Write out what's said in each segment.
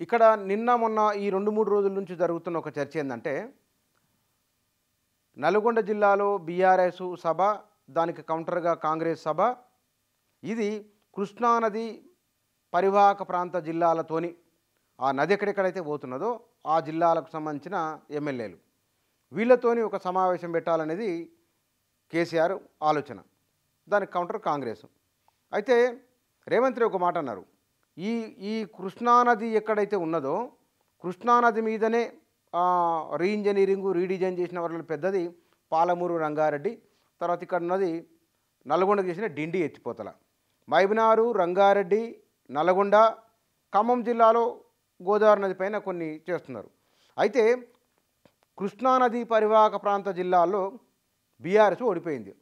ఇక్కడ నిన్న మొన్న ఈ 2-3 రోజుల నుంచి జరుగుతున్న ఒక చర్చ ఏందంటే నల్గొండ జిల్లాలో బీఆర్ఎస్ సభ, దానికి కౌంటర్గా కాంగ్రెస్ సభ. ఇది కృష్ణానది పరివాహక ప్రాంత జిల్లాలతోని ఆ నది ఎక్కడెక్కడైతే పోతున్నదో ఆ జిల్లాలకు సంబంధించిన ఎమ్మెల్యేలు వీళ్ళతోని ఒక సమావేశం పెట్టాలనేది కేసీఆర్ ఆలోచన. దానికి కౌంటర్ కాంగ్రెస్. అయితే రేవంత్ రెడ్డి ఒక మాట అన్నారు, ఈ కృష్ణానది ఎక్కడైతే ఉన్నదో కృష్ణానది మీదనే రీఇంజనీరింగు రీడిజైన్ చేసిన వాళ్ళలో పెద్దది పాలమూరు రంగారెడ్డి, తర్వాత ఇక్కడ ఉన్నది నల్గొండకు చేసిన డిండి ఎత్తిపోతల. మైబనారు, రంగారెడ్డి, నల్గొండ, ఖమ్మం జిల్లాలో గోదావరి నది పైన కొన్ని చేస్తున్నారు. అయితే కృష్ణానది పరివాహక ప్రాంత జిల్లాల్లో బీఆర్ఎస్ ఓడిపోయింది.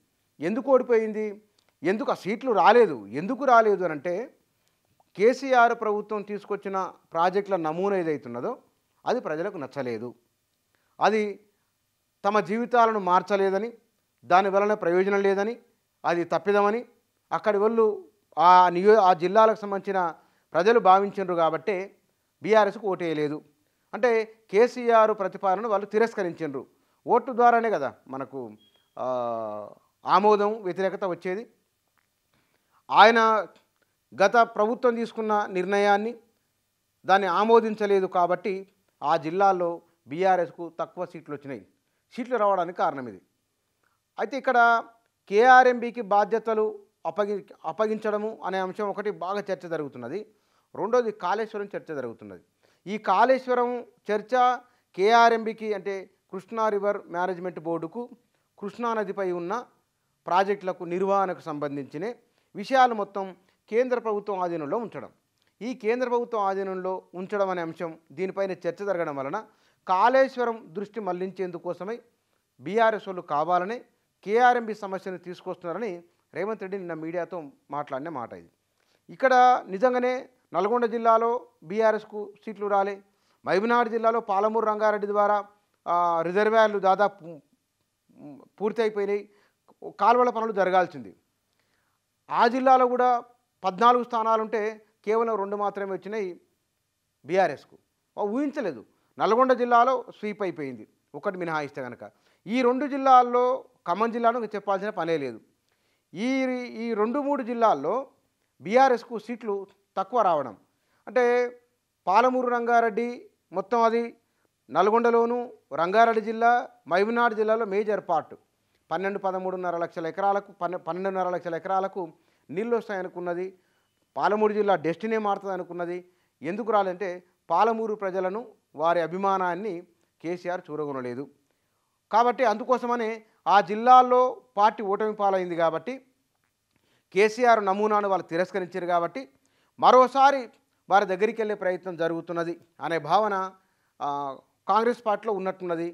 ఎందుకు ఓడిపోయింది? ఎందుకు ఆ సీట్లు రాలేదు? ఎందుకు రాలేదు అని అంటే కేసీఆర్ ప్రభుత్వం తీసుకొచ్చిన ప్రాజెక్టుల నమూనా ఏదైతున్నదో అది ప్రజలకు నచ్చలేదు, అది తమ జీవితాలను మార్చలేదని, దాని వలన ప్రయోజనం లేదని, అది తప్పిదమని అక్కడి వాళ్ళు ఆ జిల్లాలకు సంబంధించిన ప్రజలు భావించారు. కాబట్టే బీఆర్ఎస్కు ఓటేయలేదు. అంటే కేసీఆర్ ప్రతిపాదనను వాళ్ళు తిరస్కరించారు. ఓటు ద్వారానే కదా మనకు ఆమోదం వ్యతిరేకత వచ్చేది. ఆయన గత ప్రభుత్వం తీసుకున్న నిర్ణయాన్ని దాన్ని ఆమోదించలేదు కాబట్టి ఆ జిల్లాల్లో బీఆర్ఎస్కు తక్కువ సీట్లు వచ్చినాయి. సీట్లు రావడానికి కారణం ఇది. అయితే ఇక్కడ కేఆర్ఎంబీకి బాధ్యతలు అప్పగించడము అనే అంశం ఒకటి బాగా చర్చ జరుగుతున్నది. రెండోది కాళేశ్వరం చర్చ జరుగుతున్నది. ఈ కాళేశ్వరం చర్చ కేఆర్ఎంబీకి అంటే కృష్ణా రివర్ మేనేజ్మెంట్ బోర్డుకు కృష్ణానదిపై ఉన్న ప్రాజెక్టులకు నిర్వహణకు సంబంధించిన విషయాలు మొత్తం కేంద్ర ప్రభుత్వం ఆధీనంలో ఉంచడం. ఈ కేంద్ర ప్రభుత్వం ఆధీనంలో ఉంచడం అనే అంశం దీనిపైన చర్చ జరగడం వలన కాళేశ్వరం దృష్టి మళ్లించేందుకోసమై బీఆర్ఎస్ వాళ్ళు కావాలని కేఆర్ఎంబీ సమస్యను తీసుకొస్తున్నారని రేవంత్ రెడ్డి నిన్న మీడియాతో మాట్లాడిన మాట ఇది. ఇక్కడ నిజంగానే నల్గొండ జిల్లాలో బీఆర్ఎస్కు సీట్లు రాలే. మహబూబ్నగర్ జిల్లాలో పాలమూరు రంగారెడ్డి ద్వారా రిజర్వాయర్లు దాదాపు పూర్తి అయిపోయినాయి, కాలువల పనులు జరగాల్సింది. ఆ జిల్లాలో కూడా 14 స్థానాలుంటే కేవలం 2 మాత్రమే వచ్చినాయి బీఆర్ఎస్కు. ఊహించలేదు. నల్గొండ జిల్లాలో స్వీప్ అయిపోయింది ఒకటి మినహాయిస్తే కనుక. ఈ 2 జిల్లాల్లో ఖమ్మం జిల్లాను చెప్పాల్సిన పనే లేదు. ఈ 2-3 జిల్లాల్లో బీఆర్ఎస్కు సీట్లు తక్కువ రావడం అంటే పాలమూరు రంగారెడ్డి మొత్తం అది నల్గొండలోను, రంగారెడ్డి జిల్లా, మహబూబ్నగర్ జిల్లాలో మేజర్ పార్ట్ 12-13.5 లక్షల ఎకరాలకు 12.5 లక్షల ఎకరాలకు నీళ్ళు వస్తాయనుకున్నది. పాలమూరు జిల్లా డెస్టినీ మారుతుంది అనుకున్నది. ఎందుకు రాలంటే పాలమూరు ప్రజలను వారి అభిమానాన్ని కేసీఆర్ చూరగొనలేదు. కాబట్టి అందుకోసమనే ఆ జిల్లాల్లో పార్టీ ఓటమి పాలైంది. కాబట్టి కేసీఆర్ నమూనాను వాళ్ళు తిరస్కరించారు. కాబట్టి మరోసారి వారి దగ్గరికి వెళ్ళే ప్రయత్నం జరుగుతున్నది అనే భావన కాంగ్రెస్ పార్టీలో ఉన్నట్టున్నది.